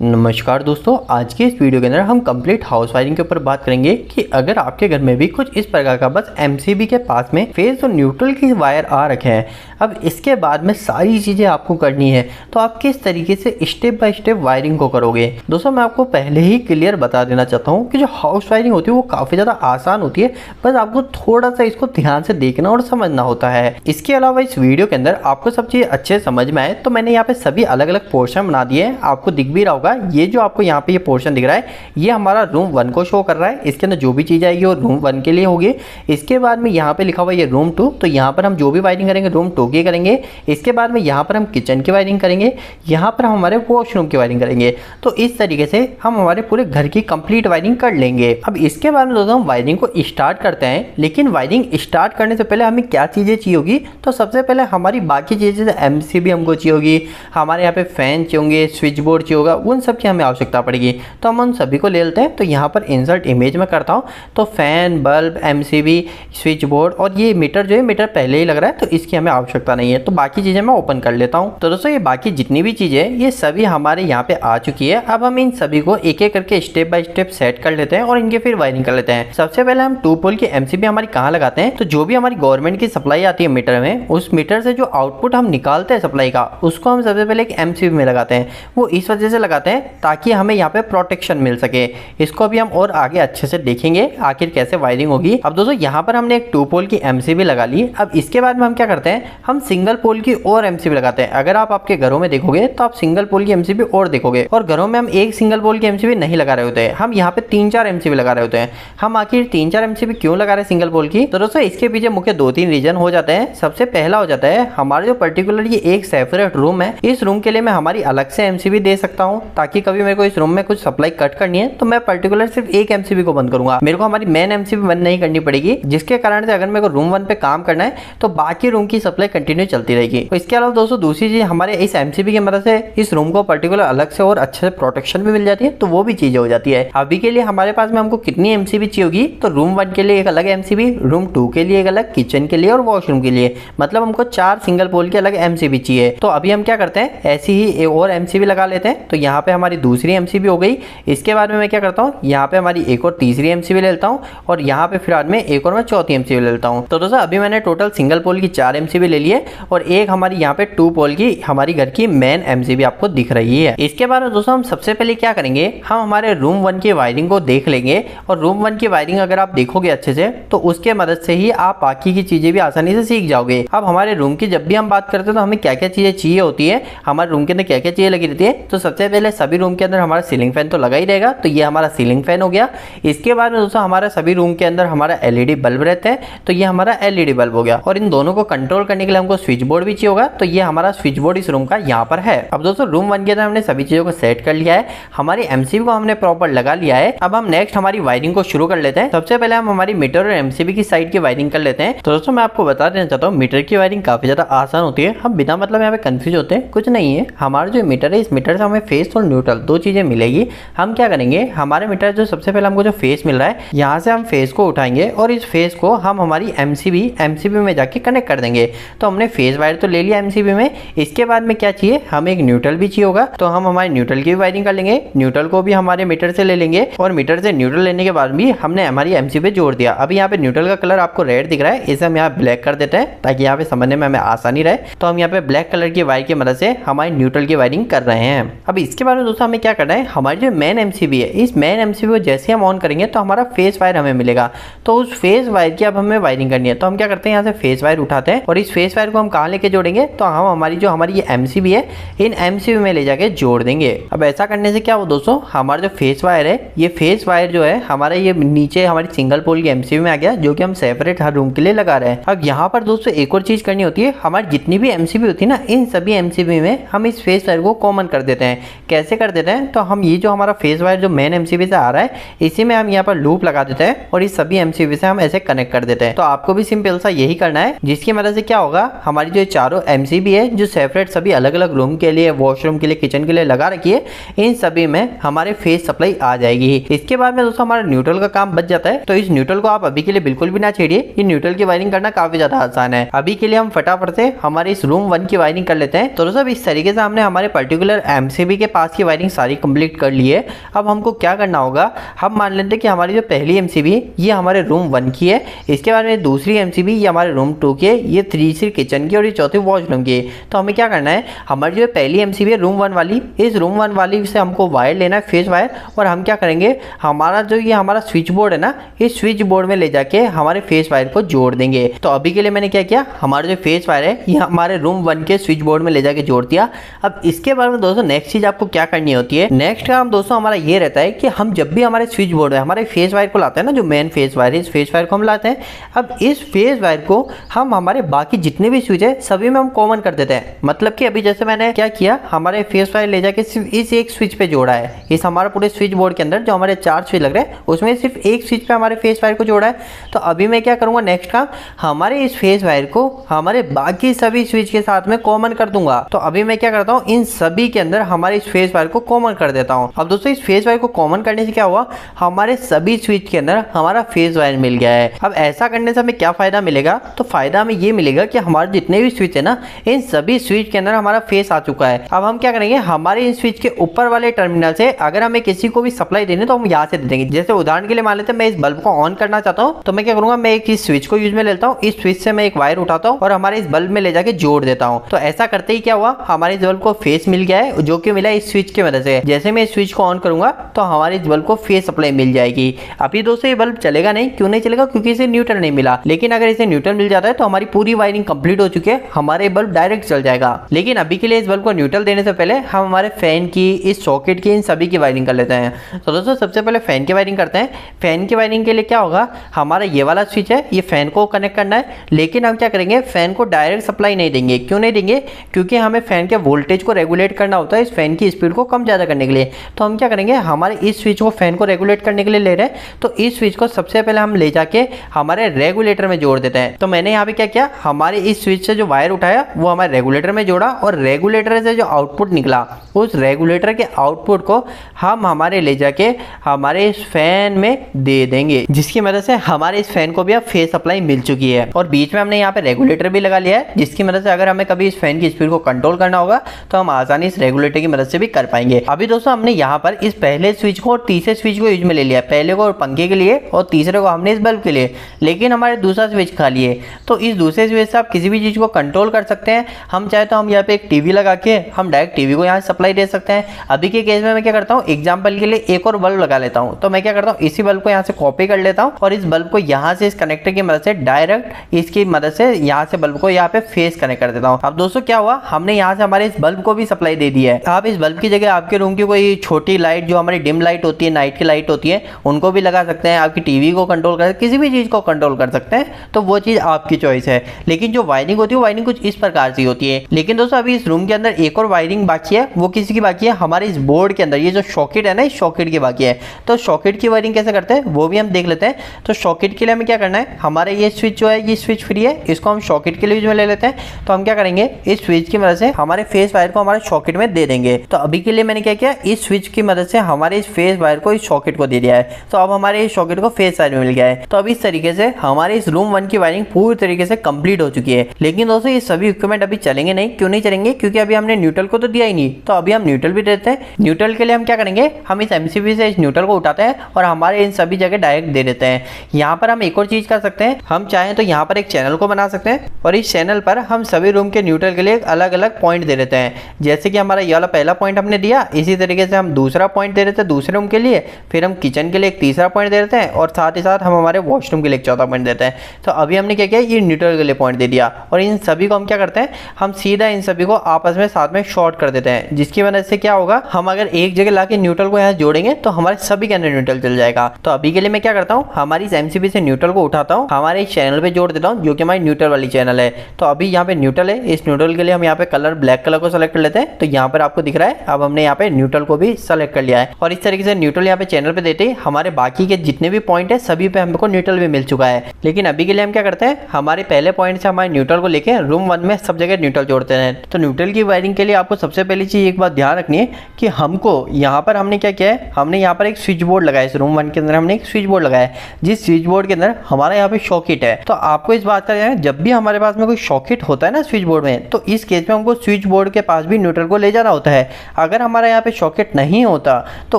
नमस्कार दोस्तों, आज के इस वीडियो के अंदर हम कंप्लीट हाउस वायरिंग के ऊपर बात करेंगे कि अगर आपके घर में भी कुछ इस प्रकार का बस एमसीबी के पास में फेज और न्यूट्रल की वायर आ रखे हैं, अब इसके बाद में सारी चीज़ें आपको करनी है तो आप किस तरीके से स्टेप बाय स्टेप वायरिंग को करोगे। दोस्तों मैं आपको पहले ही क्लियर बता देना चाहता हूँ कि जो हाउस वायरिंग होती है वो काफ़ी ज़्यादा आसान होती है, बस आपको थोड़ा सा इसको ध्यान से देखना और समझना होता है। इसके अलावा इस वीडियो के अंदर आपको सब चीज़ अच्छे समझ में आए तो मैंने यहाँ पे सभी अलग अलग पोर्शन बना दिए हैं, आपको दिख भी रहा होगा। ये जो आपको यहाँ पे ये पोर्शन दिख रहा है ये हमारा रूम 1 को शो कर रहा है, इसके अंदर जो भी चीज़ आएगी वो रूम 1 के लिए होगी। इसके बाद में यहाँ पे लिखा हुआ ये रूम 2, तो यहाँ पर हम जो भी वायरिंग करेंगे रूम 2 की करेंगे। इसके बाद में यहाँ पर हम किचन की वायरिंग करेंगे, यहाँ पर हम हमारे वॉशरूम की वायरिंग करेंगे। तो इस तरीके से हम हमारे पूरे घर की कंप्लीट वायरिंग कर लेंगे। अब इसके बाद में दोस्तों हम वायरिंग को स्टार्ट करते हैं, लेकिन वायरिंग स्टार्ट करने से पहले हमें क्या चीज़ें चाहिए होगी। तो सबसे पहले हमारी बाकी चीज़ें जैसे एमसीबी हमको चाहिए होगी, हमारे यहाँ पे फैन चाहिए होंगे, स्विच बोर्ड चाहिए होगा, उन सब की हमें आवश्यकता पड़ेगी। तो हम उन सभी को ले लेते हैं। तो यहाँ पर इंसर्ट इमेज में करता हूँ, तो fan, bulb, MCB, switch board और ये मीटर जो है मीटर पहले ही लग रहा है तो इसकी हमें आवश्यकता नहीं है। तो बाकी चीज़ें मैं ओपन कर लेता हूँ। तो दोस्तों ये बाकी जितनी भी चीज़ें ये सभी हमारे यहाँ पे आ चुकी है। अब हम इन सभी को एक एक करके स्टेप बाय स्टेप सेट कर लेते हैं और इनके फिर वायरिंग कर लेते हैं। सबसे पहले हम 2 पोल की एमसीबी हमारी कहाँ लगाते हैं, तो जो भी हमारी गवर्नमेंट की सप्लाई आती है मीटर में, उस मीटर से जो आउटपुट हम निकालते हैं सप्लाई का, उसको हम सबसे पहले एक एमसीबी में लगाते हैं। वो इस वजह से लगाते हैं ताकि हमें यहाँ पे प्रोटेक्शन मिल सके। इसको अभी हम और आगे अच्छे से देखेंगे आखिर कैसे वायरिंग होगी। अब दोस्तों यहाँ पर हमने एक 2 पोल की एमसीबी लगा ली। अब इसके बाद में हम क्या करते हैं, हम सिंगल पोल की और एमसीबी लगाते हैं। अगर आप आपके घरों में देखोगे तो आप सिंगल पोल की एमसीबी और देखोगे, और घरों में हम एक सिंगल पोल की एमसीबी नहीं लगा रहे होते हैं, हम यहाँ पे 3-4 एमसीबी लगा रहे होते हैं। हम आखिर 3-4 एमसीबी क्यों लगा रहे हैं सिंगल पोल की, तो दोस्तों इसके पीछे मुख्य 2-3 रीजन हो जाते हैं। सबसे पहला हो जाता है हमारा जो पर्टिकुलर ये एक सेपरेट रूम है, इस रूम के लिए मैं हमारी अलग से एमसीबी दे सकता हूँ, ताकि कभी मेरे को इस रूम में कुछ सप्लाई कट करनी है तो मैं पर्टिकुलर सिर्फ एक एमसीबी को बंद करूंगा, मेरे को हमारी मेन एमसीबी बंद नहीं करनी पड़ेगी, जिसके कारण से अगर मेरे को रूम 1 पे काम करना है तो बाकी रूम की सप्लाई कंटिन्यू चलती रहेगी। तो इसके अलावा दोस्तों दूसरी चीज, हमारे इस एमसीबी की मदद से इस रूम को पर्टिकुलर अलग से और अच्छे से प्रोटेक्शन भी मिल जाती है, तो वो भी चीजें हो जाती है। अभी के लिए हमारे पास में हमको कितनी एमसीबी चाहिए होगी, तो रूम 1 के लिए एक अलग एमसीबी, रूम 2 के लिए एक अलग, किचन के लिए और वॉशरूम के लिए, मतलब हमको 4 सिंगल पोल के अलग एमसीबी चाहिए। तो अभी हम क्या करते हैं, ऐसी ही एक और एमसीबी लगा लेते हैं। तो यहाँ पे हमारी दूसरी एमसीबी हो गई। इसके बाद में मैं क्या करता हूँ, यहाँ पे हमारी एक और तीसरी एमसीबी ले लेता हूँ, और यहाँ पे फिर में एक और मैं चौथी एमसीबी ले लेता हूँ। तो दोस्तों अभी मैंने टोटल सिंगल पोल की 4 एमसीबी ले लिए, और एक हमारी यहाँ पे 2 पोल की हमारी घर की मेन एमसीबी आपको दिख रही है। इसके बाद में दोस्तों हम सबसे पहले क्या करेंगे, हम हमारे रूम 1 की वायरिंग को देख लेंगे, और रूम 1 की वायरिंग अगर आप देखोगे अच्छे से तो उसके मदद से ही आप बाकी की चीजें भी आसानी से सीख जाओगे। अब हमारे रूम की जब भी हम बात करते हैं तो हमें क्या क्या चीजें चाहिए होती है, हमारे रूम के अंदर क्या क्या चीजें लगी रहती है। तो सबसे पहले सभी रूम के अंदर हमारा सीलिंग फैन तो लगा ही रहेगा, तो ये हमारा सीलिंग फैन हो गया। इसके बाद में दोस्तों हमारा सभी रूम के अंदर हमारा एलईडी बल्ब रहते हैं, तो ये हमारा एलईडी बल्ब हो गया। और इन दोनों को कंट्रोल करने के लिए हमको स्विच बोर्ड भी चाहिए होगा, तो ये हमारा स्विच बोर्ड इस रूम का यहाँ पर है। अब दोस्तों रूम 1 के अंदर हमने सभी चीजों को सेट कर लिया है, हमारी एमसीबी को हमने प्रॉपर लगा लिया है। अब हम नेक्स्ट हमारी वायरिंग को शुरू कर लेते हैं। सबसे पहले हम हमारी मीटर और एमसीबी की साइड की वायरिंग कर लेते हैं। तो दोस्तों मैं आपको बता देना चाहता हूँ मीटर की वायरिंग काफी ज्यादा आसान होती है, हम बिना मतलब यहाँ पे कंफ्यूज होते हैं कुछ नहीं है। हमारा जो मीटर है, इस मीटर से हमें फेस और न्यूट्रल 2 चीजें मिलेगी। हम क्या करेंगे, हमारे मीटर जो सबसे पहले हमको जो फेस मिल रहा है, यहाँ से हम फेस को उठाएंगे और इस फेस को हम हमारी एमसीबी में जाके कनेक्ट कर देंगे। तो हमने फेस वायर तो ले लिया एमसीबी में। इसके बाद में क्या चाहिए, हमें एक न्यूट्रल भी चाहिए होगा, तो हम हमारे न्यूट्रल की भी वायरिंग कर लेंगे। न्यूट्रल को भी हमारे मीटर से ले लेंगे, और मीटर से न्यूट्रल लेने के बाद भी हमने हमारी एमसीबी जोड़ दिया। अभी यहाँ पे न्यूट्रल का कलर आपको रेड दिख रहा है, इसे हम यहाँ ब्लैक कर देते हैं ताकि यहाँ पे समझने में हमें आसानी रहे। तो हम यहाँ पे ब्लैक कलर की वायर की मदद से हमारी न्यूट्रल की वायरिंग कर रहे हैं। अब इसके बाद में दोस्तों हमें क्या करना है, हमारी जो मेन एमसीबी है, इस मेन एमसीबी को जैसे हम ऑन करेंगे तो हमारा फेस वायर हमें मिलेगा। तो उस फेस वायर की अब हमें वायरिंग करनी है। तो हम क्या करते हैं, यहाँ से फेस वायर उठाते हैं, और इस फेस वायर को हम कहाँ लेके जोड़ेंगे, तो हम हमारी ये एमसीबी है, इन एमसीबी में ले जाके जोड़ देंगे। अब ऐसा करने से क्या हो दोस्तों, हमारा जो फेस वायर है, ये फेस वायर जो है हमारा ये नीचे हमारी सिंगल पोल की एमसीबी में आ गया, जो कि हम सेपरेट हर रूम के लिए लगा रहे हैं। अब यहाँ पर दोस्तों एक और चीज करनी होती है, हमारी जितनी भी एमसीबी होती है ना, इन सभी एमसीबी में हम इस फेस वायर को कॉमन कर देते हैं। कैसे कर देते हैं, तो हम ये जो हमारा फेस वायर जो मेन एमसीबी से आ रहा है, इसी में हम यहाँ पर लूप लगा देते हैं, और इस सभी एमसीबी से हम ऐसे कनेक्ट कर देते हैं। तो आपको भी सिंपल सा यही करना है, जिसकी मदद से क्या होगा, हमारी जो चारों एमसीबी है जो सेपरेट सभी अलग अलग रूम के लिए, वॉशरूम के लिए, किचन के लिए लगा रखी है, इन सभी में हमारे फेस सप्लाई आ जाएगी। इसके बाद में दोस्तों हमारा न्यूट्रल का काम बच जाता है। तो इस न्यूट्रल को आप अभी के लिए बिल्कुल भी ना छेड़िए, ये न्यूट्रल की वायरिंग करना काफी ज्यादा आसान है। अभी के लिए हम फटाफट से हमारे इस रूम 1 की वायरिंग कर लेते हैं। तो दोस्तों इस तरीके से हमने हमारे पर्टिकुलर एमसीबी के पास पास की वायरिंग सारी कंप्लीट कर ली है। अब हमको क्या करना होगा, हम मान लेते हैं कि हमारी जो पहली एमसीबी ये हमारे रूम 1 की है, इसके बाद में दूसरी एमसीबी ये हमारे रूम 2 की है, ये तीसरी किचन की और ये चौथी वॉशरूम की है। तो हमें क्या करना है, हमारी जो पहली एमसीबी है रूम 1 वाली, इस रूम 1 वाली से हमको वायर लेना है, फेस वायर, और हम क्या करेंगे, हमारा जो ये हमारा स्विच बोर्ड है ना, इस स्विच बोर्ड में ले जाके हमारे फेस वायर को जोड़ देंगे। तो अभी के लिए मैंने क्या किया, हमारा जो फेस वायर है ये हमारे रूम 1 के स्विच बोर्ड में ले जाके जोड़ दिया। अब इसके बारे में दोस्तों नेक्स्ट चीज आपको क्या करनी होती है, नेक्स्ट काम दोस्तों हमारा ये रहता है कि हम जब भी हमारे स्विच बोर्ड में हमारे फेस वायर को लाते हैं ना, जो मेन फेस वायर है, इस फेस वायर को हम लाते हैं। अब इस फेस वायर को हम हमारे बाकी जितने भी स्विच है सभी में हम कॉमन कर देते हैं। मतलब कि अभी जैसे मैंने क्या किया, हमारे फेस वायर ले जाके सिर्फ इस एक स्विच पे जोड़ा है, इस हमारे पूरे स्विच बोर्ड के अंदर जो हमारे 4 स्विच लग रहे हैं उसमें सिर्फ एक स्विच पे हमारे फेस वायर को जोड़ा है। तो अभी मैं क्या करूंगा, नेक्स्ट काम हमारे इस फेस वायर को हमारे बाकी सभी स्विच के साथ में कॉमन कर दूंगा। तो अभी मैं क्या करता हूँ, इन सभी के अंदर हमारे इस फेस वायर को कॉमन कर देता हूँ। अब दोस्तों इस फेस वायर को कॉमन करने से क्या हुआ, हमारे सभी स्विच के अंदर हमारा फेस वायर मिल गया है। अब ऐसा करने से हमें क्या फायदा मिलेगा, तो फायदा हमें ये मिलेगा कि हमारे जितने भी स्विच है ना, इन सभी स्विच के अंदर हमारा फेस आ चुका है। अब हम क्या करेंगे, हमारे इन स्विच के ऊपर वाले टर्मिनल से अगर हमें किसी को भी सप्लाई देनी तो हम यहाँ से दे देंगे। जैसे उदाहरण के लिए मान लेते हैं मैं इस बल्ब को ऑन करना चाहता हूँ, तो मैं क्या करूंगा, मैं एक इस स्विच को यूज में लेता हूँ, इस स्विच से मैं एक वायर उठाता हूँ और हमारे इस बल्ब में ले जाके जोड़ देता हूँ। तो ऐसा करते ही क्या हुआ, हमारे इस बल्ब को फेस मिल गया है, जो कि मिला इस स्विच की मदद से। जैसे मैं इस स्विच को ऑन करूंगा तो हमारे इस बल्ब को फेस सप्लाई मिल जाएगी। अभी दोस्तों ये बल्ब चलेगा नहीं, क्यों नहीं चलेगा, क्योंकि इसे न्यूट्रल नहीं मिला। लेकिन अगर इसे न्यूट्रल मिल जाता है तो हमारी पूरी वायरिंग कंप्लीट हो चुकी है, हमारे बल्ब डायरेक्ट चल जाएगा। लेकिन अभी के लिए इस बल्ब को न्यूट्रल देने से पहले हम हमारे फैन की, इस सॉकेट की, इन सभी की वायरिंग कर लेते हैं। तो दोस्तों सबसे पहले फैन की वायरिंग करते हैं। फैन की वायरिंग के लिए क्या होगा, हमारा ये वाला स्विच है, ये फैन को कनेक्ट करना है। लेकिन हम क्या करेंगे, फैन को डायरेक्ट सप्लाई नहीं देंगे। क्यों नहीं देंगे, क्योंकि हमें फैन के वोल्टेज को रेगुलेट करना होता है, इस फैन की स्पीड को कम ज़्यादा करने के लिए। तो हम क्या करेंगे, हमारे इस स्विच को फैन को रेगुलेट करने के लिए ले रहे हैं, तो इस स्विच को सबसे पहले हम ले जाके हमारे रेगुलेटर में जोड़ देते हैं। तो मैंने यहाँ पे क्या किया, हमारे इस स्विच से जो वायर उठाया वो हमारे रेगुलेटर में जोड़ा, और रेगुलेटर से जो आउटपुट निकला उस रेगुलेटर के आउटपुट को हम हमारे ले जाके हमारे इस फैन में दे देंगे, जिसकी मदद से हमारे इस फैन को भी अब फेस सप्लाई मिल चुकी है। और बीच में हमने यहाँ पे रेगुलेटर भी लगा लिया है, जिसकी मदद से अगर हमें कभी इस फैन की स्पीड को कंट्रोल करना होगा तो हम आसानी इस रेगुलेटर की मदद से भी कर पाएंगे। अभी दोस्तों हमने यहाँ पर इस पहले स्विच को और तीसरे स्विच को यूज में ले लिया, पहले को पंखे के लिए और तीसरे को हमने इस बल्ब के लिए। लेकिन हमारे दूसरा स्विच खाली है, तो इस दूसरे स्विच से आप किसी भी चीज को कंट्रोल कर सकते हैं। हम चाहे तो हम यहाँ पे एक टीवी लगा के हम डायरेक्ट टीवी को यहाँ सप्लाई दे सकते हैं। अभी के केस में मैं क्या करता हूँ, एग्जाम्पल के लिए एक और बल्ब लगा लेता हूँ। तो मैं क्या करता हूँ, इसी बल्ब को यहाँ से कॉपी कर लेता हूँ और इस बल्ब को यहाँ से इस कनेक्टर की मदद से डायरेक्ट इसकी मदद से यहाँ से बल्ब को यहाँ पे फेस कनेक्ट कर देता हूँ। अब दोस्तों क्या हुआ, हमने यहाँ से हमारे इस बल्ब को भी सप्लाई दे दी है। आप इस बल्ब की जगह आपके रूम की कोई छोटी लाइट, जो हमारी डिम लाइट होती है, नाइट की लाइट होती है, उनको भी लगा सकते हैं। आपकी टीवी को कंट्रोल कर, किसी भी चीज को कंट्रोल कर सकते हैं, तो वो चीज आपकी चॉइस है। लेकिन जो वायरिंग होती है, वायरिंग कुछ इस प्रकार से होती है। लेकिन दोस्तों अभी इस रूम के अंदर एक और वायरिंग बाकी है, वो किसी की बाकी है, हमारे इस बोर्ड के अंदर ये जो सॉकेट है ना, इस सॉकेट की बाकी है। तो सॉकेट की वायरिंग कैसे करते हैं वो भी हम देख लेते हैं। तो सॉकेट के लिए हमें क्या करना है, हमारे ये स्विच जो है, ये स्विच फ्री है, इसको हम सॉकेट के लिए यूज में ले लेते हैं। तो हम क्या करेंगे, इस स्विच की मदद से हमारे फेस वायर को हमारे सॉकेट में दे देंगे। तो अभी के लिए मैंने क्या किया, इस स्विच की मदद से हमारे इस फेस वायर को इस सॉकेट को दे दिया है। तो अब हमारे इस सॉकेट को फेस वायर मिल गया है। तो अब इस तरीके से हमारे इस रूम 1 की वायरिंग पूरी तरीके से कंप्लीट हो चुकी है। लेकिन दोस्तों ये सभी इक्विपमेंट अभी चलेंगे नहीं। क्यों नहीं चलेंगे, क्योंकि अभी हमने न्यूट्रल को तो दिया ही नहीं। तो अभी हम न्यूट्रल भी देते हैं। न्यूट्रल के लिए हम क्या करेंगे, हम इस एमसीबी से इस न्यूट्रल को उठाते हैं और हमारे इन सभी जगह डायरेक्ट दे देते हैं। यहाँ पर हम एक और चीज कर सकते हैं, हम चाहें तो यहाँ पर एक चैनल को बना सकते हैं और इस चैनल पर हम सभी रूम के न्यूट्रल के लिए अलग अलग पॉइंट दे देते हैं। जैसे कि हमारा ये वाला पहला पॉइंट हमने दिया, इसी तरीके से हम दूसरा पॉइंट दे देते हैं दूसरे रूम के लिए, फिर हम किचन के लिए एक तीसरा पॉइंट दे देते हैं और साथ ही साथ हम हमारे वॉशरूम के लिए एक चौथा पॉइंट देते हैं। तो अभी हमने क्या किया, ये न्यूट्रल के लिए पॉइंट दे दिया और इन सभी को हम क्या करते हैं, हम सीधा इन सभी को आपस में साथ में शॉर्ट कर देते हैं, जिसकी वजह से क्या होगा, हम अगर एक जगह लाके न्यूट्रल को यहाँ जोड़ेंगे तो हमारे सभी के अंदर न्यूट्रल चल जाएगा। तो अभी के लिए मैं क्या करता हूँ, हमारी इस एमसीबी से न्यूट्रल को उठाता हूँ, हमारे इस चैनल पे जोड़ देता हूँ, जो कि हमारी न्यूट्रल वाली चैनल है। तो अभी यहाँ पे न्यूट्रल है, इस न्यूट्रल के लिए हम यहाँ पे कलर ब्लैक कलर को सेलेक्ट कर लेते हैं। तो यहाँ पर आपको दिख रहा है, अब हमने यहाँ पे न्यूट्रल को भी सेलेक्ट कर लिया है और इस तरीके से न्यूट्रल यहाँ पे चैनल पे देते ही हमारे बाकी के जितने भी पॉइंट है सभी पे हमको न्यूट्रल भी मिल चुका है। लेकिन अभी के लिए हम क्या करते हैं, हमारे पहले पॉइंट से हमारे न्यूट्रल को लेके रूम 1 में सब जगह न्यूट्रल जोड़ते हैं। तो न्यूट्रल की वायरिंग के लिए आपको सबसे पहली चीज एक बात ध्यान रखनी है कि हमको यहाँ पर हमने क्या किया है, हमने यहाँ पर एक स्विच बोर्ड लगाया, इस रूम 1 के अंदर हमने एक स्विच बोर्ड लगाया है, जिस स्विच बोर्ड के अंदर हमारा यहाँ पे सॉकेट है। तो आपको इस बात का ध्यान है, जब भी हमारे पास में कोई सॉकेट होता है ना स्विच बोर्ड में, तो इस केस में हमको स्विच बोर्ड के पास भी न्यूट्रल को ले जाना होता है। अगर हमारा यहाँ पे सॉकेट नहीं होता तो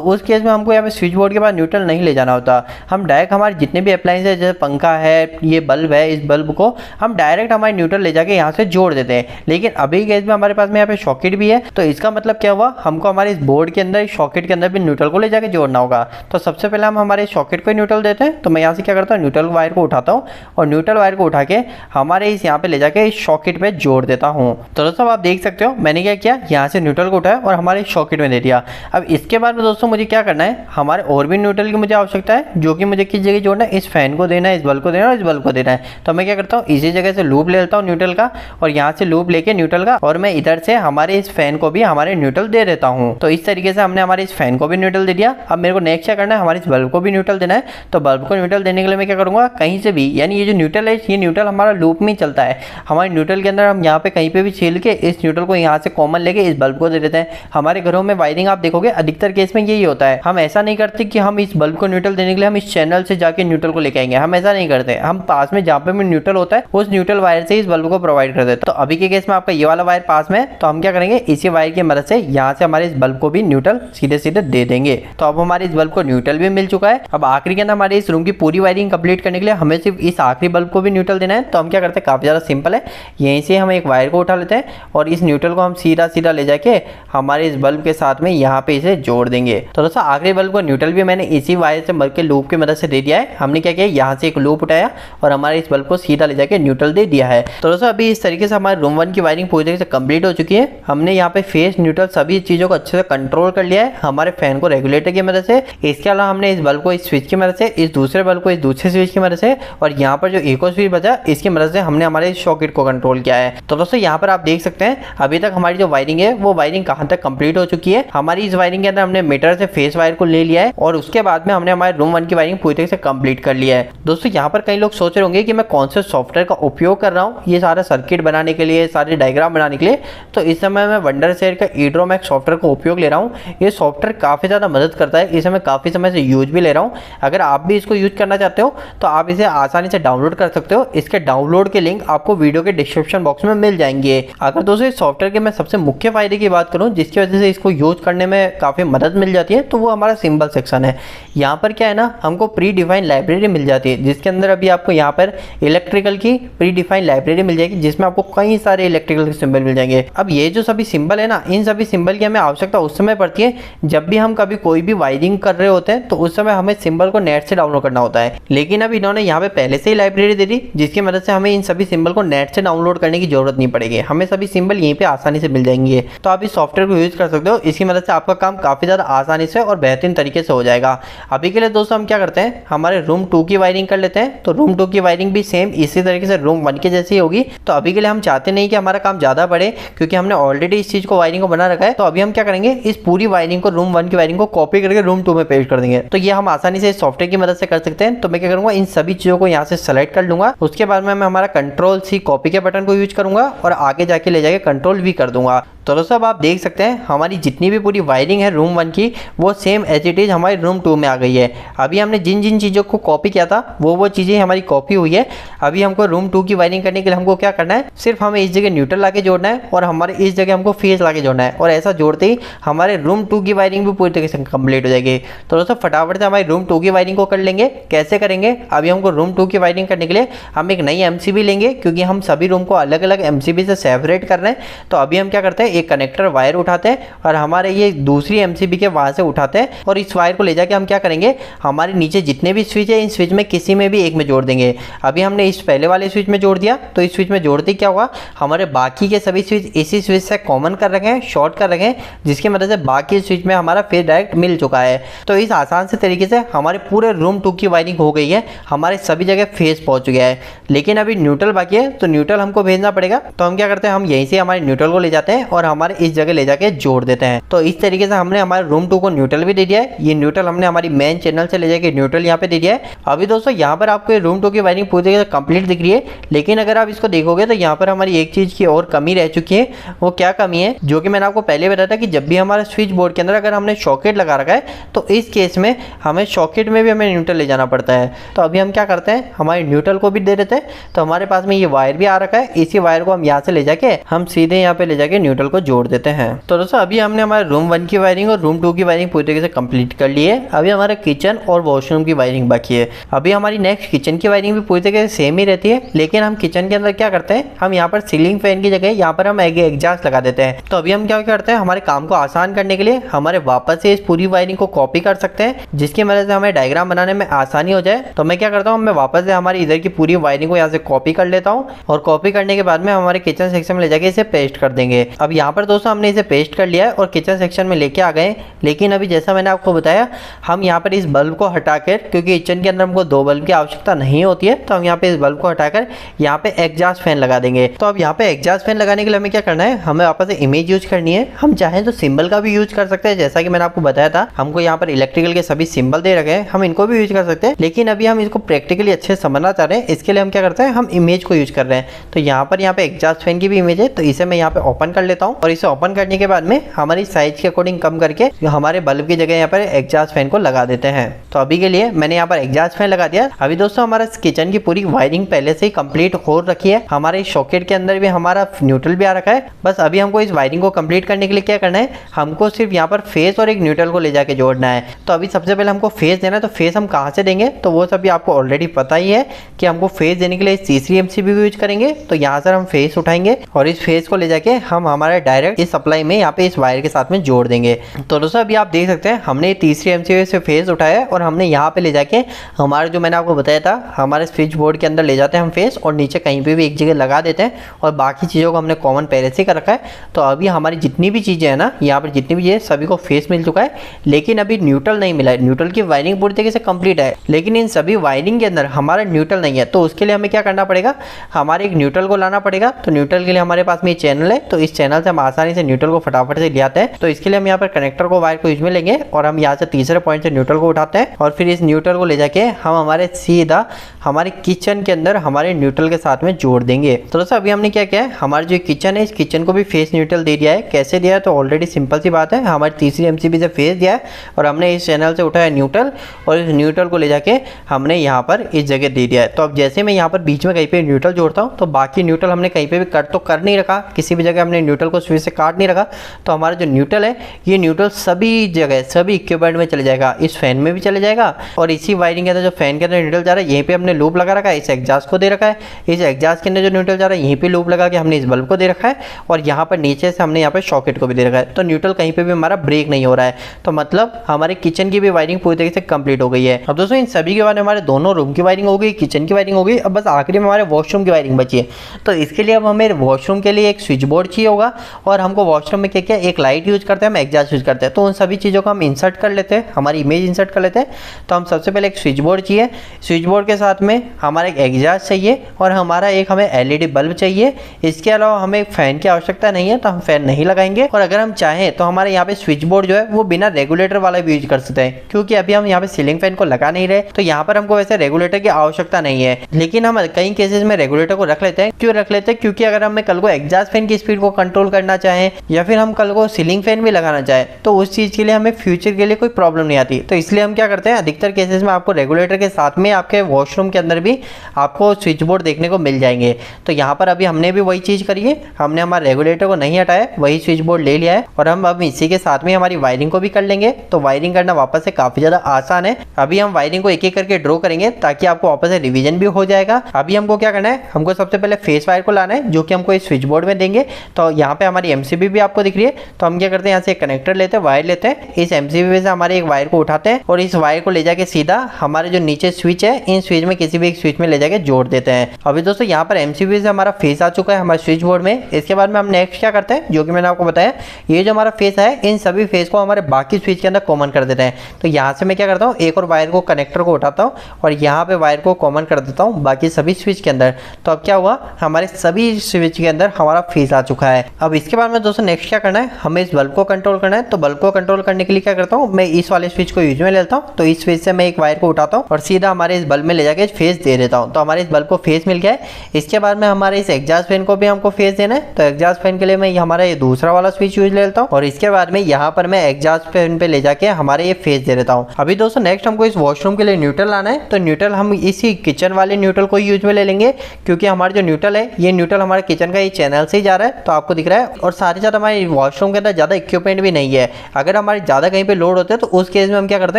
उस केस में हमको यहाँ पे स्विच बोर्ड के पास न्यूट्रल नहीं ले जाना होता। हम डायरेक्ट हमारे जितने भी अप्लायंस है, जैसे पंखा है, ये बल्ब है, इस बल्ब को हम डायरेक्ट हमारे न्यूट्रल ले जाके यहाँ से जोड़ देते हैं। लेकिन अभी केस में हमारे पास में यहाँ पे सॉकेट भी है, तो इसका मतलब क्या हुआ, हमको हमारे इस बोर्ड के अंदर, सॉकेट के अंदर भी न्यूट्रल को ले जाके जोड़ना होगा। तो सबसे पहले हम हमारे सॉकेट को न्यूट्रल देते हैं। तो मैं यहाँ से क्या करता हूँ, न्यूट्रल वायर को उठाता हूँ और न्यूट्रल वायर को उठा के हमारे इस यहाँ पे ले जाके इस सॉकेट पे जोड़ देता हूँ। तो दोस्तों आप देख सकते हो मैंने क्या किया, यहाँ से न्यूट्रल को उठाया और हमारे सॉकेट में दे दिया। अब इसके बाद में दोस्तों मुझे क्या करना है, हमारे और भी न्यूट्रल की मुझे आवश्यकता है, जो कि मुझे किस जगह जोड़ना है, इस फैन को देना है, इस बल्ब को देना है और इस बल्ब को देना है। तो मैं क्या करता हूँ, इसी जगह से लूप ले लेता हूँ न्यूट्रल का और यहाँ से लूप लेके न्यूट्रल का, और मैं इधर से हमारे इस फैन को भी हमारे न्यूट्रल दे देता हूँ। तो इस तरीके से हमने हमारे इस फैन को भी न्यूट्रल दे दिया। अब मेरे को नेक्स्ट क्या करना है, हमारे इस बल्ब को भी न्यूट्रल देना है। तो बल्ब को न्यूट्रल देने के लिए मैं क्या करूँगा, कहीं से भी, यानी ये जो न्यूट्रल है, ये न्यूट्रल हमारा लूप में चलता है। हमारे न्यूट्रल के अंदर हम यहाँ पे कहीं पे भी छील के इस न्यूट्रल को यहाँ से कॉमन लेके इस बल्ब को दे देते हैं। हमारे घरों में वायरिंग आप देखोगे अधिकतर केस में यही होता है। हम ऐसा नहीं करते कि हम इस बल्ब को न्यूट्रल देने के लिए हम इस चैनल से जाके न्यूट्रल को लेके आएंगे, हम ऐसा नहीं करते। हम पास में जहाँ पे भी न्यूट्रल होता है उस न्यूट्रल वायर से इस बल्ब को प्रोवाइड कर देते हैं। तो अभी के केस में आपका ये वाला वायर पास में है, तो हम क्या करेंगे, इसी वायर की मदद से यहाँ से हमारे इस बल्ब को भी न्यूट्रल सीधे सीधे दे देंगे। तो अब हमारे इस बल्ब को न्यूट्रल भी मिल चुका है। अब आखिरी के अंदर हमारे इस रूम की पूरी वायरिंग कंप्लीट करने के लिए हमें सिर्फ इस आखिरी बल्ब को भी न्यूट्रल देना है। तो हम क्या करते हैं, काफी ज्यादा सिंपल है, यहीं से हम एक वायर को उठा लेते हैं और इस न्यूट्रल को हम सीधा सीधा ले जाके हमारे इस बल्ब के साथ में यहाँ पे इसे जोड़ देंगे। तो दोस्तों आखिरी बल्ब को न्यूट्रल भी मैंने इसी वायर से बल्ब के लूप की मदद से दे दिया है। हमने क्या किया, यहाँ से एक लूप उठाया और हमारे इस बल्ब को सीधा ले जाके न्यूट्रल दे दिया है। तो दोस्तों अभी इस तरीके से हमारे रूम 1 की वायरिंग पूरी तरीके से कंप्लीट हो चुकी है। हमने यहाँ पे फेस, न्यूट्रल सभी चीजों को अच्छे से कंट्रोल कर लिया है हमारे फैन को रेगुलेटर की मदद से। इसके अलावा हमने इस बल्ब को इस स्विच की मदद से, इस दूसरे बल्ब को इस दूसरे स्विच की मदद से, और यहाँ पर जो एक और स्विच बचा इसकी मदद से हमने हमारे सॉकेट को कंट्रोल किया है। तो दोस्तों यहाँ पर आप देख सकते हैं अभी तक हमारी जो वायरिंग है वो वायरिंग कहाँ तक कंप्लीट हो चुकी है। हमारी इस वायरिंग के अंदर हमने मीटर से फेस वायर को ले लिया है और उसके बाद में हमने हमारे रूम 1 की वायरिंग पूरी तरह से कंप्लीट कर लिया है। दोस्तों यहाँ पर कई लोग सोच रहे होंगे कि मैं कौन से सॉफ्टवेयर का उपयोग कर रहा हूँ ये सारा सर्किट बनाने के लिए, सारे डायग्राम बनाने के लिए। तो इस समय मैं वंडरशेयर का ईड्रोमैक्स सॉफ्टवेयर का उपयोग ले रहा हूँ। ये सॉफ्टवेयर काफ़ी ज़्यादा मदद करता है, इसे मैं काफ़ी समय से यूज भी ले रहा हूँ। अगर आप भी इसको यूज करना चाहते हो तो आप इसे आसानी से डाउनलोड कर सकते हो। इसके डाउनलोड के लिंक आपको वीडियो के डिस्क्रिप्शन बॉक्स में मिल जाएंगे। अगर दोस्तों इस सॉफ्टवेयर के मैं सबसे मुख्य फायदे की बात करूं जिसकी वजह से इसको यूज करने में काफ़ी मदद मिल जाती है, तो वो हमारा सिंबल सेक्शन है। यहाँ पर क्या है ना, हमको प्री डिफाइंड लाइब्रेरी मिल जाती है जिसके अंदर अभी आपको यहाँ पर इलेक्ट्रिकल की प्री डिफाइंड लाइब्रेरी मिल जाएगी जिसमें आपको कई सारे इलेक्ट्रिकल के सिंबल मिल जाएंगे। अब ये जो सभी सिंबल है ना, इन सभी सिंबल की हमें आवश्यकता उस समय पड़ती है जब भी हम कभी कोई भी वायरिंग कर रहे होते हैं, तो उस समय हमें सिंबल को नेट से डाउनलोड करना होता है। लेकिन अब इन्होंने यहाँ पे पहले से ही लाइब्रेरी दे दी जिसकी मदद से हमें इन सभी सिंबल को नेट से डाउनलोड करने की जरूरत नहीं पड़ेगी, हमें सभी सिंबल यहीं पे आसानी से मिल जाएंगे। तो आप इस सॉफ्टवेयर को यूज कर सकते हो, इसकी मदद से आपका काम काफी ज्यादा आसानी से और बेहतरीन तरीके से हो जाएगा। अभी के लिए दोस्तों हम क्या करते हैं, हमारे रूम 2 की वायरिंग कर लेते हैं। तो रूम 2 की वायरिंग भी सेम इसी तरीके से रूम 1 के जैसी होगी। तो अभी के लिए हम चाहते नहीं कि हमारा काम ज्यादा बढ़े क्योंकि हमने ऑलरेडी इस चीज को वायरिंग को बना रखा है। तो अभी हम क्या करेंगे, इस पूरी वायरिंग को रूम 1 की वायरिंग को कॉपी करके रूम 2 में पेस्ट कर देंगे। तो ये हम आसानी से इस सॉफ्टवेयर की मदद से कर सकते हैं। तो मैं क्या करूंगा, इन सभी चीजों को यहाँ से सेलेक्ट कर लूंगा, उसके बाद में मैं हमारा Ctrl+C कॉपी के बटन को यूज करूंगा और आगे जाके ले जाके Ctrl+V कर दूंगा। तो दोस्तों अब आप देख सकते हैं हमारी जितनी भी पूरी वायरिंग है रूम 1 की वो सेम एज इट इज हमारी रूम 2 में आ गई है। अभी हमने जिन जिन चीज़ों को कॉपी किया था वो चीज़ें हमारी कॉपी हुई है। अभी हमको रूम 2 की वायरिंग करने के लिए हमको क्या करना है, सिर्फ हमें इस जगह न्यूट्रल लाके जोड़ना है और हमारे इस जगह हमको फेस लाके जोड़ना है, और ऐसा जोड़ते ही हमारे रूम 2 की वायरिंग भी पूरी तरीके से कंप्लीट हो जाएगी। तो दोस्तों फटाफट से हमारी रूम 2 की वायरिंग को कर लेंगे। कैसे करेंगे, अभी हमको रूम 2 की वायरिंग करने के लिए हम एक नई MCB लेंगे क्योंकि हम सभी रूम को अलग अलग MCB से सेपरेट कर रहे हैं। तो अभी हम क्या करते हैं, एक कनेक्टर वायर उठाते हैं और हमारे ये दूसरी MCB के वहां से उठाते हैं और इस वायर को ले जाके हम क्या करेंगे, हमारे नीचे जितने भी स्विच है इन स्विच में किसी में भी एक में जोड़ देंगे। अभी हमने इस पहले वाले स्विच में जोड़ दिया, तो इस स्विच में जोड़ते क्या हुआ, हमारे बाकी के सभी स्विच इसी स्विच से कॉमन कर रखे हैं, शॉर्ट कर रखे हैं, जिसकी मदद से बाकी स्विच में हमारा फेस डायरेक्ट मिल चुका है। तो इस आसान से तरीके से हमारे पूरे रूम 2 की वायरिंग हो गई है, हमारे सभी जगह फेस पहुंच गया है। लेकिन अभी न्यूट्रल बाकी है, तो न्यूट्रल हमको भेजना पड़ेगा। तो हम क्या करते हैं, हम यहीं से हमारे न्यूट्रल को ले जाते हैं और हमारे इस जगह ले जाके जोड़ देते हैं। तो इस तरीके से हमने हमारे रूम 2 को न्यूट्रल भी दे दिया है। ये न्यूट्रल हमने हमारी मेन चैनल से ले जाके न्यूट्रल यहाँ पे दे दिया है। अभी दोस्तों यहाँ पर आपको रूम 2 की वायरिंग पूरी तरीके से कंप्लीट दिख रही है, लेकिन अगर आप इसको देखोगे तो यहाँ पर हमारी एक चीज की और कमी रह चुकी है। वो क्या कमी है, जो कि मैंने आपको पहले बताया था कि जब भी हमारे स्विच बोर्ड के अंदर अगर हमने सॉकेट लगा रखा है तो इस केस में हमें सॉकेट में भी हमें न्यूट्रल ले जाना पड़ता है। तो अभी हम क्या करते हैं, हमारे न्यूट्रल को भी दे देते हैं। तो हमारे पास में ये वायर भी आ रखा है, इसी वायर को हम यहाँ से ले जाके हम सीधे यहाँ पे ले जाके न्यूट्रल को जोड़ देते हैं। तो दोस्तों अभी हमने हमारे रूम 1 की वायरिंग और रूम 2 की वायरिंग पूरी तरीके से कंप्लीट कर ली है। अभी हमारा किचन और वॉशरूम की वायरिंग बाकी है। अभी हमारी नेक्स्ट किचन की वायरिंग भी पूरी तरीके से सेम ही रहती है, लेकिन हम किचन के अंदर क्या करते हैं, हम यहाँ पर सीलिंग फैन की जगह यहाँ पर हम एग्जॉस्ट लगा देते हैं। तो अभी हम क्या करते हैं, हमारे काम को आसान करने के लिए हमारे वापस से इस पूरी वायरिंग को कॉपी कर सकते हैं, जिसकी मदद से हमें डायग्राम बनाने में आसानी हो जाए। तो मैं क्या करता हूँ, मैं वापस से हमारी इधर की पूरी वायरिंग को यहाँ से कॉपी कर लेता हूँ और कॉपी करने के बाद में हमारे किचन सेक्शन में ले जाके इसे पेस्ट कर देंगे। अब यहाँ पर दोस्तों हमने इसे पेस्ट कर लिया है और किचन सेक्शन में लेके आ गए। लेकिन अभी जैसा मैंने आपको बताया, हम यहाँ पर इस बल्ब को हटाकर, क्योंकि किचन के अंदर हमको 2 बल्ब की आवश्यकता नहीं होती है, तो हम यहाँ पे इस बल्ब को हटाकर यहाँ पे एग्जॉस्ट फैन लगा देंगे। तो अब यहाँ पे एग्जॉस्ट फैन लगाने के लिए हमें क्या करना है, हमें वापस से इमेज यूज करनी है। हम चाहें तो सिंबल का भी यूज कर सकते हैं, जैसा कि मैंने आपको बताया था हमको यहाँ पर इलेक्ट्रिकल के सभी सिंबल दे रखे हैं, हम इनको भी यूज कर सकते हैं। लेकिन अभी हम इसको प्रैक्टिकली अच्छे से समझना चाह रहे हैं, इसके लिए हम क्या करते हैं, हम इमेज को यूज कर रहे हैं। तो यहाँ पे एग्जॉस्ट फैन की भी इमेज है, तो इसे मैं यहाँ पे ओपन कर लेता हूँ और इसे ओपन करने के बाद में हमारी साइज के अकॉर्डिंग कम करके हमारे बल्ब की जगह यहाँ पर एग्जॉस्ट फैन को लगा देते हैं। तो अभी के लिए मैंने यहाँ पर एग्जॉस्ट फैन लगा दिया। अभी दोस्तों हमारा किचन की पूरी वायरिंग पहले से ही कंप्लीट हो रखी है। हमारे सॉकेट के अंदर भी हमारा न्यूट्रल भी आ रखा है। बस अभी हमको इस वायरिंग को कंप्लीट करने के लिए क्या करना है, हमको सिर्फ यहाँ पर फेस और एक न्यूट्रल को ले जाके जोड़ना है। तो अभी सबसे पहले हमको फेस देना है, तो फेस हम कहाँ से देंगे, तो वो सभी आपको ऑलरेडी पता ही है कि हमको फेस देने के लिए तीसरी एमसीबी यूज करेंगे। तो यहाँ से हम फेस उठाएंगे और इस फेस को ले जाके हम हमारे डायरेक्ट इस सप्लाई में यहाँ पे इस वायर के साथ में जोड़ देंगे। तो दोस्तों अभी आप देख सकते हैं हमने तीसरी एमसीबी से फेस उठाया और हमने यहाँ पे ले जाके हमारे जो मैंने आपको बताया था हमारे स्विच बोर्ड के अंदर ले जाते हैं हम फेस, और नीचे कहीं पे भी एक जगह लगा देते हैं और बाकी चीज़ों को हमने कॉमन पहले से कर रखा है। तो अभी हमारी जितनी भी चीज़ें हैं ना, यहाँ पर जितनी भी है सभी को फेस मिल चुका है, लेकिन अभी न्यूट्रल नहीं मिला है। न्यूट्रल की वायरिंग पूरी तरीके से कंप्लीट है, लेकिन इन सभी वायरिंग के अंदर हमारा न्यूट्रल नहीं है। तो उसके लिए हमें क्या करना पड़ेगा, हमारे एक न्यूट्रल को लाना पड़ेगा। तो न्यूट्रल के लिए हमारे पास में ये चैनल है, तो इस चैनल से हम आसानी से न्यूट्रल को फटाफट से ले आते हैं। तो इसके लिए हम यहाँ पर कनेक्टर को वायर को यूज में लेंगे और हम यहाँ से तीसरे पॉइंट से न्यूट्रल को उठाते हैं और फिर इस न्यूट्रल को ले जाके हम हमारे सीधा हमारे किचन के अंदर हमारे न्यूट्रल के साथ में जोड़ देंगे। तो दोस्तों अभी हमने क्या किया है, हमारी जो किचन है इस किचन को भी फेस न्यूट्रल दे दिया है। कैसे दिया है, तो ऑलरेडी सिंपल सी बात है, हमारी तीसरी एमसीबी से फेस दिया है और हमने इस चैनल से उठाया न्यूट्रल और इस न्यूट्रल को ले जाके हमने यहाँ पर इस जगह दे दिया है। तो अब जैसे मैं यहाँ पर बीच में कहीं पे न्यूट्रल जोड़ता हूँ, तो बाकी न्यूट्रल हमने कहीं पे भी कट तो कर नहीं रखा, किसी भी जगह हमने न्यूट्रल को स्विच से काट नहीं रखा। तो हमारा जो न्यूट्रल है, ये न्यूट्रल सभी जगह सभी इक्विपमेंट में चले जाएगा, इस फैन में भी चले जाएगा और इसी वायरिंग के अंदर जो फैन के अंदर न्यूट्रल जा रहा है, यहीं पे हमने लूप लगा रखा है, इस एग्जॉस्ट को दे रखा है। इस एग्जॉस्ट के अंदर जो न्यूट्रल जा रहा है, यहीं पे लूप लगा के हमने इस बल्ब को दे रखा है और यहाँ पर नीचे से हमने यहाँ पे सॉकेट को भी दे रखा है। तो न्यूट्रल कहीं पे भी हमारा ब्रेक नहीं हो रहा है। तो मतलब हमारे किचन की भी वायरिंग पूरी तरीके से कंप्लीट हो गई है। अब दोस्तों इन सभी के बाद हमारे दोनों रूम की वायरिंग हो गई, किचन की वायरिंग हो गई। अब बस आखिरी में हमारे वॉशरूम की वायरिंग बची है। तो इसके लिए अब हमें वॉशरूम के लिए एक स्विच बोर्ड चाहिए होगा और हमको वॉशरूम में क्या क्या, एक लाइट यूज करते हैं, हम एग्जॉस्ट यूज करते हैं। तो उन सभी चीज़ों को हम इंसर्ट कर लेते हैं, हमारी इमेज इंसर्ट कर लेते हैं। तो हम सबसे पहले एक स्विच बोर्ड चाहिए, स्विच बोर्ड के साथ में हमारा एक एग्जॉस्ट चाहिए और हमारा एक हमें एलईडी बल्ब चाहिए। इसके अलावा हमें एक फैन की आवश्यकता नहीं है, तो हम फैन नहीं लगाएंगे। और अगर हम चाहें तो हमारे यहाँ पे स्विच बोर्ड जो है वो बिना रेगुलेटर वाला भी यूज कर सकते हैं, क्योंकि अभी हम यहाँ पे सीलिंग फैन को लगा नहीं रहे, तो यहाँ पर हमको वैसे रेगुलेटर की आवश्यकता नहीं है। लेकिन हम कई केसेस में रेगुलेटर को रख लेते हैं। क्यों रख लेते हैं, क्योंकि अगर हमें कल को एग्जॉस्ट फैन की स्पीड को कंट्रोल करना चाहें या फिर हम कल को सीलिंग फैन भी लगाना चाहें, तो उस चीज़ के लिए हमें फ्यूचर के लिए कोई प्रॉब्लम नहीं आती। तो इसलिए हम क्या करते हैं, अधिकतर केसेस में आपको रेगुलेटर के साथ में आपके वॉशरूम के अंदर भी आपको स्विच बोर्ड देखने को मिल जाएंगे। तो यहाँ पर अभी हमने भी वही चीज़ करी है, हमने हमारे रेगुलेटर को नहीं हटाया, वही स्विच बोर्ड ले लिया है और हम अब इसी के साथ में हमारी वायरिंग को भी कर लेंगे। तो वायरिंग करना वापस से काफ़ी ज़्यादा आसान है। अभी हम वायरिंग को एक एक करके ड्रॉ करेंगे ताकि आपको वापस से रिवीजन भी हो जाएगा। अभी हमको क्या करना है, हमको सबसे पहले फेस वायर को लाना है, जो कि हमको इस स्विच बोर्ड में देंगे। तो यहाँ पे हमारी एमसीबी भी आपको दिख रही है। तो हम क्या करते हैं, यहाँ से एक कनेक्टर लेते हैं, वायर लेते हैं, इस एमसीबी से हमारे एक वायर को उठाते हैं और इस वायर को ले जाके सीधा हमारे जो नीचे स्विच है, इन स्विच में किसी भी एक स्विच में ले जाके जोड़ देते हैं। अभी दोस्तों यहाँ पर एमसीबी से हमारा फेस आ चुका है हमारे स्विच बोर्ड में। इसके बाद में हम नेक्स्ट क्या करते हैं, जो कि मैंने आपको बताया, ये जो हमारा फेस है, इन सभी फेस को हमारे बाकी स्विच के अंदर कॉमन कर देते हैं। तो यहाँ से मैं क्या करता हूँ, एक और वायर को कनेक्टर को उठाता हूँ और यहाँ पे वायर को कॉमन कर देता हूँ बाकी सभी स्विच के अंदर। तो अब क्या हुआ, हमारे सभी स्विच के अंदर हमारा फेस आ चुका है। अब इसके बाद में दोस्तों नेक्स्ट क्या करना है, हमें इस बल्ब को कंट्रोल करना है। तो बल्ब को कंट्रोल करने के लिए क्या करता हूँ, मैं इस वाले स्विच को यूज में लेता हूँ। तो इस स्विच से मैं एक वायर को उठाता हूँ और सीधा हमारे इस बल्ब में ले जाके फेस दे देता हूँ। तो हमारे इस बल्ब को फेस मिल गया है। इसके बाद में हमारे इस एग्जॉस्ट फैन को भी हमको फेस देना है। तो एग्जॉस्ट फैन के लिए मैं हमारा ये दूसरा वाला स्विच यूज ले लेता हूँ और इसके बाद में यहाँ पर मैं एग्जॉस्ट फैन पे ले जाके हमारे ये फेस दे देता हूँ। अभी दोस्तों नेक्स्ट हमको इस वॉशरूम के लिए न्यूट्रल लाना है। तो न्यूट्रल हम इसी किचन वाले न्यूट्रल को यूज में ले लेंगे, क्योंकि हमारा जो न्यूट्रल है, ये न्यूट्रल हमारे किचन का ये चैनल से ही जा रहा है, तो आपको दिख रहा है। और साथ ही साथ हमारी वॉशरूम के अंदर ज़्यादा इक्विपमेंट भी नहीं है, अगर हमारे ज़्यादा कहीं पे लोड होते हैं तो उस केस में हम क्या करते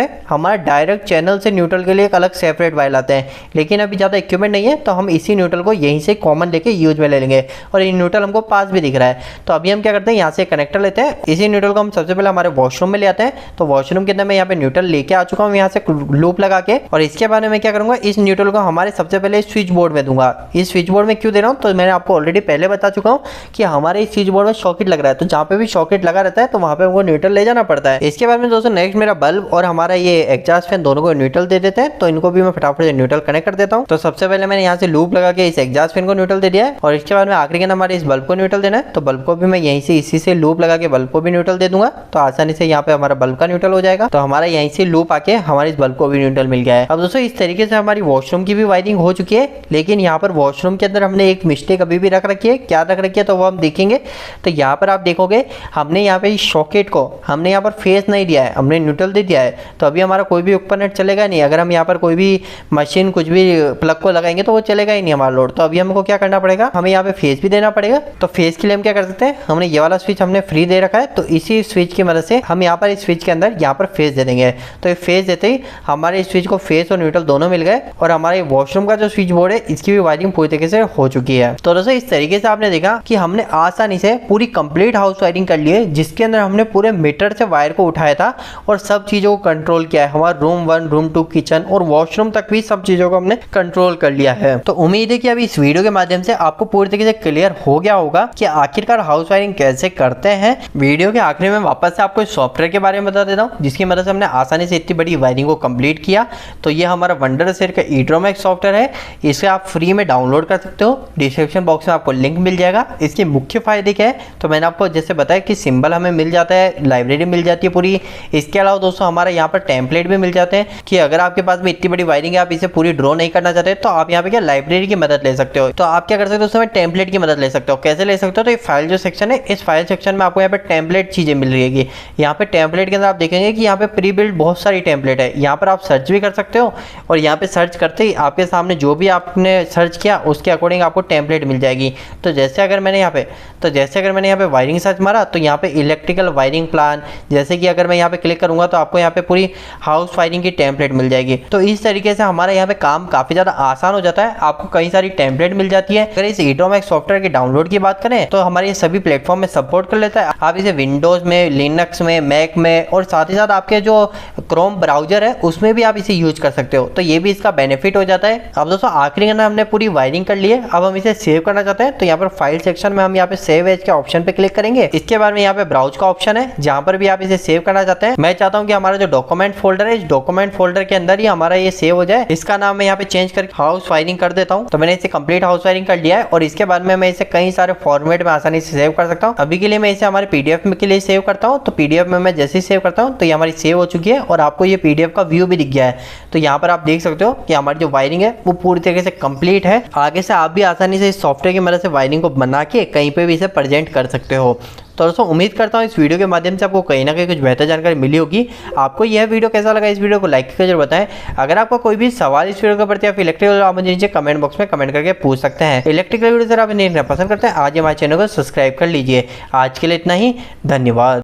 हैं, हमारा डायरेक्ट चैनल से न्यूट्रल के लिए एक अलग सेपरेट वायर लाते हैं। लेकिन अभी ज़्यादा इक्विपमेंट नहीं है तो हम इसी न्यूट्रल को यहीं से कॉमन लेके यूज में ले लेंगे और ये न्यूट्रल हमको पास भी दिख रहा है। तो अभी हम क्या करते हैं, यहाँ से कनेक्टर लेते हैं, इसी न्यूट्रल को हम सबसे पहले हमारे वॉशरूम में ले आते हैं। तो वॉशरूम के अंदर मैं यहाँ पे न्यूट्रल लेके आ चुका हूँ यहाँ से लूप लगा के, और इसके बाद में मैं क्या करूँगा, इस न्यूट्रल को हमारे सबसे पहले स्विच बोर्ड में दूंगा। इस स्विच बोर्ड में क्यों दे रहा हूँ, तो मैंने आपको ऑलरेडी पहले बता चुका हूँ कि हमारे इस स्विच बोर्ड में सॉकेट लग रहा है, तो जहाँ पे भी सॉकेट लगा रहता है तो वहाँ पे हमको न्यूट्रल ले जाना पड़ता है। इसके बाद में दोस्तों नेक्स्ट मेरा बल्ब और हमारा ये एग्जॉस्ट फैन दोनों को न्यूट्रल दे देते हैं, तो इनको भी मैं फटाफट से न्यूट्रल कनेक्ट कर देता हूँ। तो सबसे पहले मैंने यहाँ से लूप लगा के इस एग्जॉस्ट फैन को न्यूट्रल दे दिया है, और इसके बाद में आखिरी के अंदर हमारे इस बल्ब को न्यूट्रल देना है। तो बल्ब को भी मैं यहीं से इसी से लूप लगा के बल्ब को भी न्यूट्रल दे दूंगा, तो आसानी से यहाँ पे हमारा बल्ब का न्यूट्रल हो जाएगा। तो हमारा यहीं से लूप आके हमारे इस बल्ब को भी न्यूट्रल मिल गया है। अब दोस्तों इस तरीके से हमारी वॉशरूम की भी वायरिंग हो चुकी है, लेकिन यहाँ पर वॉशरूम के अंदर हमने एक मिस्टेक अभी भी रख रखी है। क्या रख रखी है तो वो हम देखेंगे। तो यहाँ पर आप देखोगे हमने यहाँ पे सॉकेट को हमने यहाँ पर फेस नहीं दिया है, हमने न्यूट्रल दे दिया है। तो अभी हमारा कोई भी उपकरण चलेगा नहीं, अगर हम यहाँ पर कोई भी मशीन कुछ भी प्लग को लगाएंगे तो वो चलेगा ही नहीं हमारा लोड। तो अभी हमको क्या करना पड़ेगा, हमें यहाँ पे फेस भी देना पड़ेगा। तो फेस के लिए हम क्या कर सकते हैं, हमने ये वाला स्विच हमने फ्री दे रखा है, तो इसी स्विच की मदद से हम यहाँ पर इस स्विच के अंदर यहाँ पर फेस दे देंगे। तो ये फेस देते ही हमारे इस स्विच को फेस और न्यूट्रल दोनों मिल गए, और हमारे वॉशरूम का जो स्विच बोर्ड है इसकी भी वायरिंग पूरी तरीके से हो चुकी है। तो दोस्तों इस तरीके से आपने देखा कि हमने आसानी से पूरी कंप्लीट हाउस वायरिंग कर ली है, जिसके अंदर हमने पूरे मीटर से वायर को उठाया था और सब चीजों को कंट्रोल किया है। हमारा रूम 1, रूम 2, किचन और वॉशरूम तक भी सब चीजों को हमने कंट्रोल कर लिया है। तो उम्मीद है कि अभी इस वीडियो के माध्यम से आपको पूरी तरीके से क्लियर हो गया होगा कि आखिरकार हाउस वायरिंग कैसे करते हैं। वीडियो के आखिर में वापस से आपको सॉफ्टवेयर के बारे में बता देता हूँ, जिसकी मदद से हमने आसानी से इतनी बड़ी वायरिंग को कंप्लीट किया। तो ये हमारा वंडरसेयर का ईड्रोमैक्स सॉफ्टवेयर है, इसे आप फ्री में डाउनलोड कर सकते हो। डिस्क्रिप्शन बॉक्स में आपको लिंक मिल जाएगा। इसके मुख्य फायदे क्या है, तो मैंने आपको जैसे बताया कि सिंबल हमें मिल जाता है, लाइब्रेरी मिल जाती है पूरी। इसके अलावा दोस्तों हमारा यहाँ पर टेम्पलेट भी मिल जाते हैं कि अगर आपके पास में इतनी बड़ी वायरिंग है, आप इसे पूरी ड्रॉ नहीं करना चाहते तो आप यहाँ पे क्या लाइब्रेरी की मदद ले सकते हो। तो आप क्या कर सकते हो, उस समय टेम्पलेट की मदद ले सकते हो। कैसे ले सकते हो, तो ये फाइल जो सेक्शन है, इस फाइल सेक्शन में आपको यहाँ पे टेम्पलेट चीजें मिल रही है। यहाँ पे टेम्पलेट के अंदर आप देखेंगे कि यहाँ पे प्री बिल्ड बहुत सारी टेम्पलेट है। यहाँ पर आप सर्च भी कर सकते हो, और यहाँ पे सर्च करते ही आपके सामने जो भी आपने सर्च किया उसके अकॉर्डिंग आपको टेम्पलेट मिल जाएगी। तो जैसे अगर मैंने यहाँ पे वायरिंग सर्च मारा तो यहाँ पे इलेक्ट्रिकल वायरिंग प्लान, जैसे कि अगर मैं यहाँ पे क्लिक करूंगा तो आपको यहाँ पे पूरी हाउस वायरिंग की टेम्पलेट मिल जाएगी। तो इस तरीके से हमारा यहाँ पे काम काफी ज्यादा आसान हो जाता है, आपको कई सारी टेम्पलेट मिल जाती है। अगर इस ईड्रोमैक्स सॉफ्टवेयर के डाउनलोड की बात करें तो हमारे सभी प्लेटफॉर्म में सपोर्ट कर लेता है। आप इसे विंडोज में, लिनक्स में, मैक में और साथ ही साथ आपके जो क्रोम ब्राउजर है उसमें भी आप इसे यूज कर सकते हो। तो ये भी इसका बेनिफिट हो जाता है। अब दोस्तों आखिरी में हमने पूरी वायरिंग कर ली है, अब हम इसे सेव करना चाहते हैं। तो यहाँ पर फाइल सेक्शन में हम यहाँ पे सेव एज के ऑप्शन पे क्लिक करेंगे। इसके बाद में यहाँ पे ब्राउज का ऑप्शन है, जहाँ पर भी आप इसे सेव करना चाहते हैं। मैं चाहता हूँ कि हमारा जो डॉक्यूमेंट फोल्डर है, इस डॉक्यूमेंट फोल्डर के अंदर ही हमारा ये सेव हो जाए। इसका नाम मैं यहाँ पे चेंज करके हाउस वायरिंग कर देता हूँ। तो मैंने इसे कंप्लीट हाउस वायरिंग कर लिया है, और इसके बाद में मैं इसे कई सारे फॉर्मेट में आसानी से सेव कर सकता हूँ। अभी के लिए मैं इसे हमारे पीडीएफ के लिए सेव करता हूँ। तो पीडीएफ में मैं जैसे ही सेव करता हूँ तो ये हमारी सेव हो चुकी है, और आपको ये पीडीएफ का व्यू भी दिख गया है। तो यहाँ पर आप देख सकते हो कि हमारी जो वायरिंग है वो पूरी तरीके से कंप्लीट है। आगे से आप भी आसानी से इस सॉफ्टवेयर की मदद से वायरिंग को बना के कहीं पे भी इसे प्रेजेंट कर सकते हो। तो दोस्तों उम्मीद करता हूँ इस वीडियो के माध्यम से आपको कहीं ना कहीं कुछ बेहतर जानकारी मिली होगी। आपको यह वीडियो कैसा लगा, इस वीडियो को लाइक करके जरूर बताएं। अगर आपका कोई भी सवाल इस वीडियो के प्रति आप इलेक्ट्रिकल आप मुझे नीचे कमेंट बॉक्स में कमेंट करके पूछ सकते हैं। इलेक्ट्रिकल वीडियो अगर आप देखना पसंद करते हैं आज हमारे चैनल को सब्सक्राइब कर लीजिए। आज के लिए इतना ही, धन्यवाद।